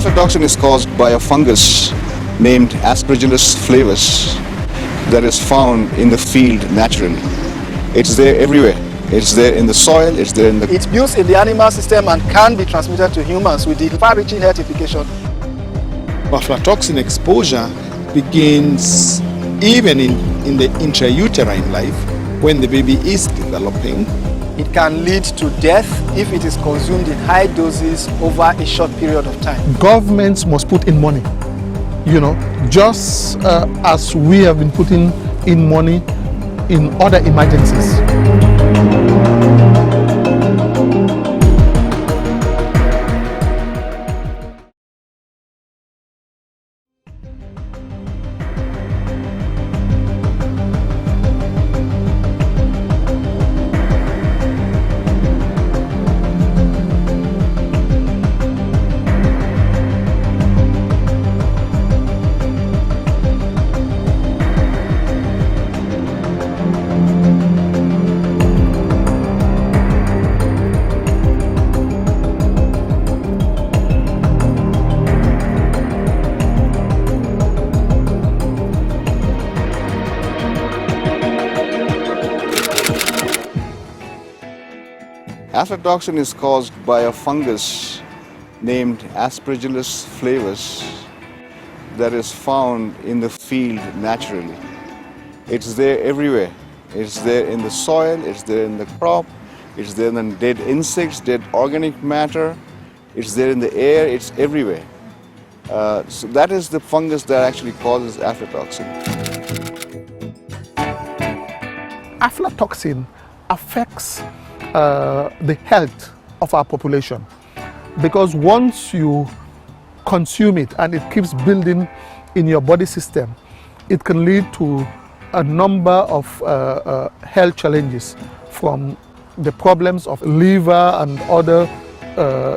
Aflatoxin is caused by a fungus named Aspergillus flavus that is found in the field naturally. It's there everywhere. It's there in the soil, it's there in the... It builds in the animal system and can be transmitted to humans with the far-reaching health implication. Aflatoxin exposure begins even in the intrauterine life when the baby is developing. It can lead to death if it is consumed in high doses over a short period of time. Governments must put in money, just as we have been putting in money in other emergencies. Aflatoxin is caused by a fungus named Aspergillus flavus that is found in the field naturally. It's there everywhere. It's there in the soil, it's there in the crop, it's there in dead insects, dead organic matter, it's there in the air, it's everywhere. So that is the fungus that actually causes aflatoxin. Aflatoxin affects the health of our population, because once you consume it and it keeps building in your body system, it can lead to a number of health challenges, from the problems of liver and other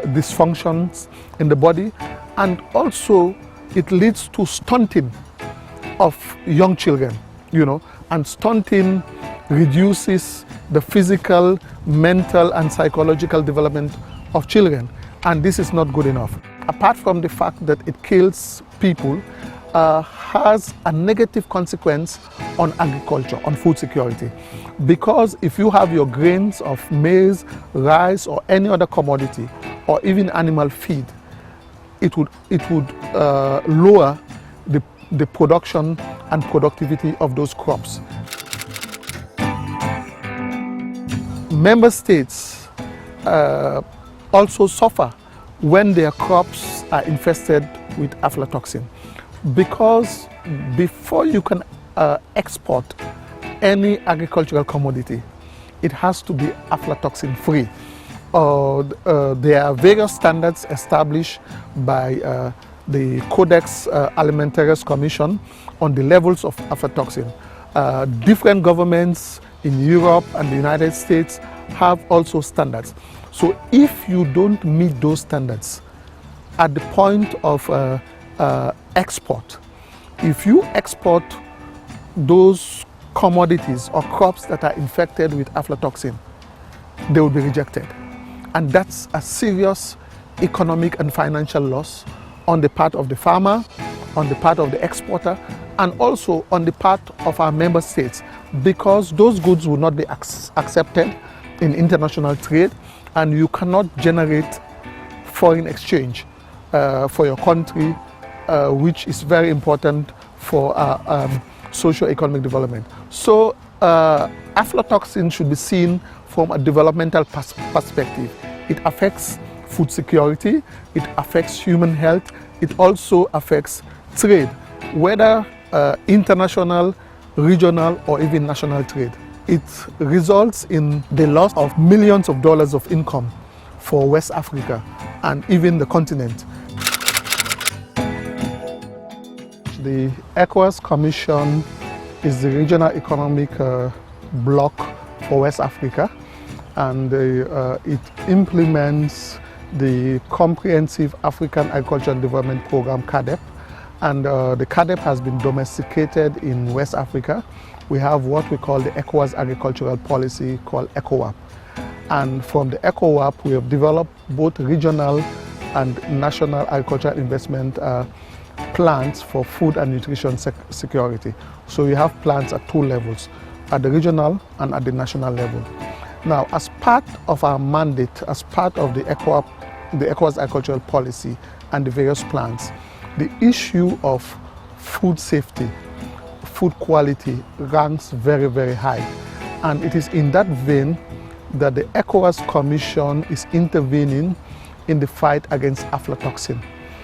dysfunctions in the body, and also it leads to stunting of young children, and stunting reduces the physical, mental and psychological development of children, and this is not good enough. Apart from the fact that it kills people, has a negative consequence on agriculture, on food security, because if you have your grains of maize, rice or any other commodity, or even animal feed, it would lower the production and productivity of those crops. Member states also suffer when their crops are infested with aflatoxin, because before you can export any agricultural commodity, it has to be aflatoxin free. There are various standards established by the Codex Alimentarius Commission on the levels of aflatoxin. Different governments in Europe and the United States have also standards. So if you don't meet those standards at the point of export, if you export those commodities or crops that are infected with aflatoxin, they will be rejected. And that's a serious economic and financial loss on the part of the farmer, on the part of the exporter, and also on the part of our member states, because those goods will not be accepted in international trade, and you cannot generate foreign exchange for your country, which is very important for socio-economic development. So aflatoxin should be seen from a developmental perspective. It affects food security, it affects human health, it also affects trade, whether international, regional or even national trade. It results in the loss of millions of dollars of income for West Africa and even the continent. The ECOWAS Commission is the regional economic bloc for West Africa, and it implements the Comprehensive African Agriculture and Development Program, CAADP. And the CAADP has been domesticated in West Africa. We have what we call the ECOWAS Agricultural Policy, called ECOWAP. And from the ECOWAP, we have developed both regional and national agricultural investment plans for food and nutrition security. So we have plans at two levels, at the regional and at the national level. Now, as part of our mandate, as part of the ECOWAS agricultural policy and the various plans, the issue of food safety, food quality ranks very, very high. And it is in that vein that the ECOWAS Commission is intervening in the fight against aflatoxin.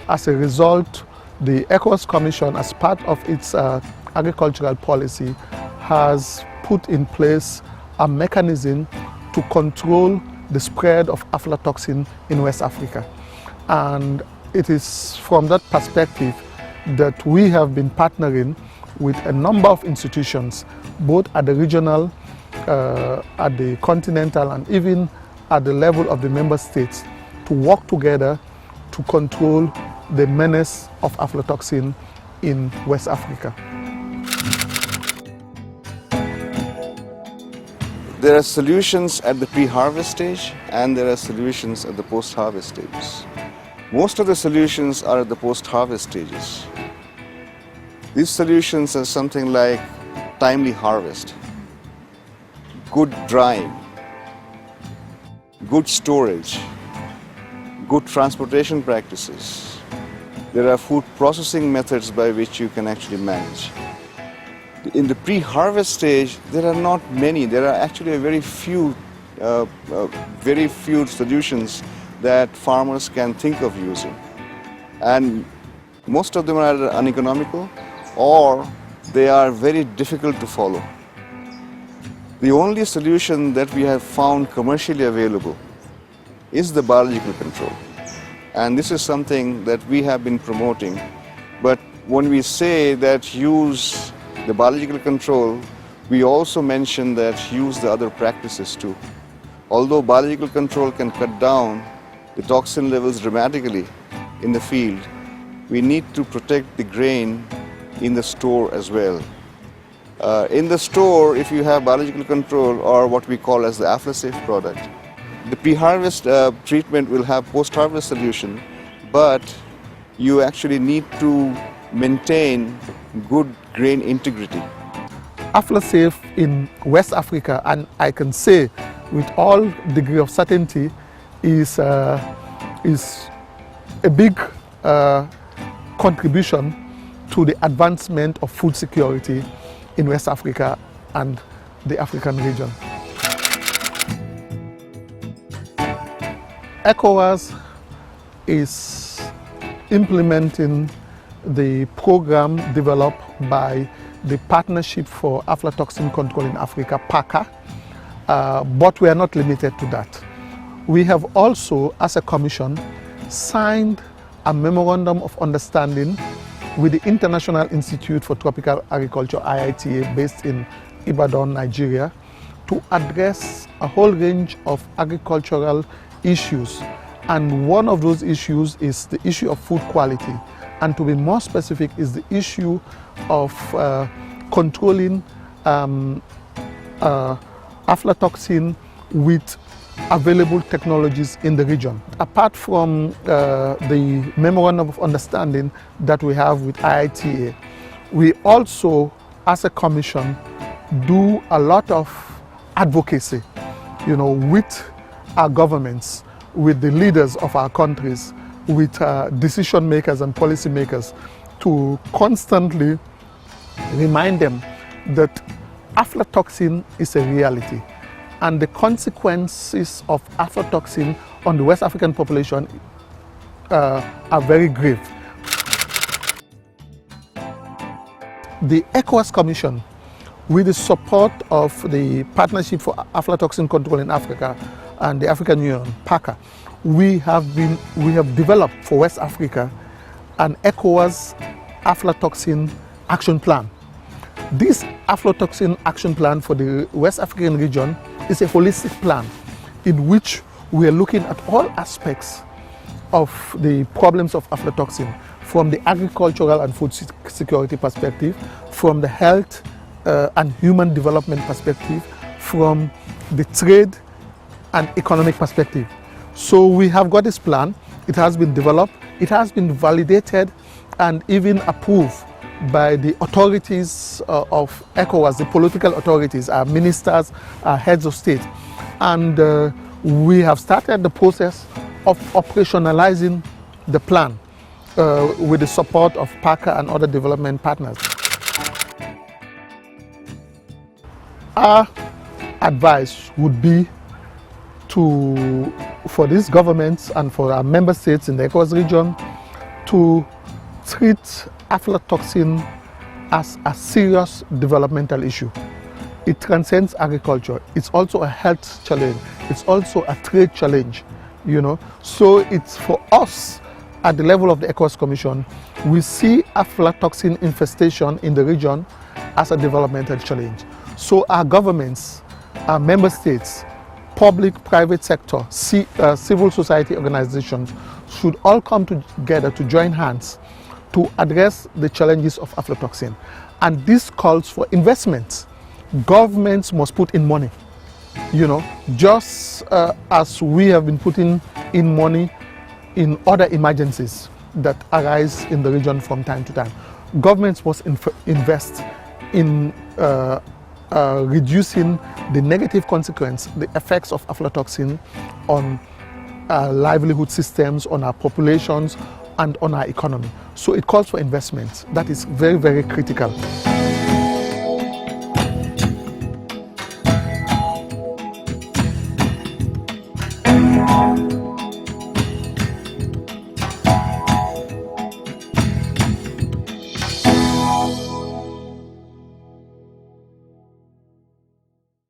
As a result, the ECOWAS Commission, as part of its agricultural policy, has put in place a mechanism to control the spread of aflatoxin in West Africa. And it is from that perspective that we have been partnering with a number of institutions, both at the regional, at the continental, and even at the level of the member states, to work together to control the menace of aflatoxin in West Africa. There are solutions at the pre-harvest stage and there are solutions at the post-harvest stages. Most of the solutions are at the post-harvest stages. These solutions are something like timely harvest, good drying, good storage, good transportation practices. There are food processing methods by which you can actually manage. In the pre-harvest stage, there are not many. There are actually very few solutions that farmers can think of using. And most of them are uneconomical or they are very difficult to follow. The only solution that we have found commercially available is the biological control. And this is something that we have been promoting. But when we say that use the biological control, we also mention that use the other practices too. Although biological control can cut down the toxin levels dramatically in the field, we need to protect the grain in the store as well. In the store, if you have biological control or what we call as the Aflasafe product, the pre-harvest treatment will have post-harvest solution, but you actually need to maintain good grain integrity. Aflasafe in West Africa, and I can say with all degree of certainty, is a big contribution to the advancement of food security in West Africa and the African region. ECOWAS is implementing the program developed by the Partnership for Aflatoxin Control in Africa, PACA, but we are not limited to that. We have also, as a commission, signed a memorandum of understanding with the International Institute for Tropical Agriculture, IITA, based in Ibadan, Nigeria, to address a whole range of agricultural issues. And one of those issues is the issue of food quality. And to be more specific, is the issue of controlling aflatoxin with available technologies in the region. Apart from the memorandum of understanding that we have with IITA, we also, as a commission, do a lot of advocacy, with our governments, with the leaders of our countries, with decision makers and policy makers, to constantly remind them that aflatoxin is a reality. And the consequences of aflatoxin on the West African population are very grave. The ECOWAS Commission, with the support of the Partnership for Aflatoxin Control in Africa and the African Union, PACA, we have developed for West Africa an ECOWAS aflatoxin action plan. This aflatoxin action plan for the West African region is a holistic plan in which we are looking at all aspects of the problems of aflatoxin, from the agricultural and food security perspective, from the health and human development perspective, from the trade and economic perspective. So we have got this plan, It has been developed, it has been validated and even approved by the authorities of ECOWAS, the political authorities, our ministers, our heads of state. And we have started the process of operationalizing the plan with the support of PACA and other development partners. Our advice would be for these governments and for our member states in the ECOWAS region to treat aflatoxin as a serious developmental issue. It transcends agriculture. It's also a health challenge. It's also a trade challenge, you know. So it's for us at the level of the ECOWAS Commission, we see aflatoxin infestation in the region as a developmental challenge. So our governments, our member states, public, private sector, civil society organizations should all come together to join hands to address the challenges of aflatoxin. And this calls for investments. Governments must put in money, you know, just as we have been putting in money in other emergencies that arise in the region from time to time. Governments must invest in reducing the negative consequence, the effects of aflatoxin on our livelihood systems, on our populations, and on our economy. So it calls for investment. That is very, very critical.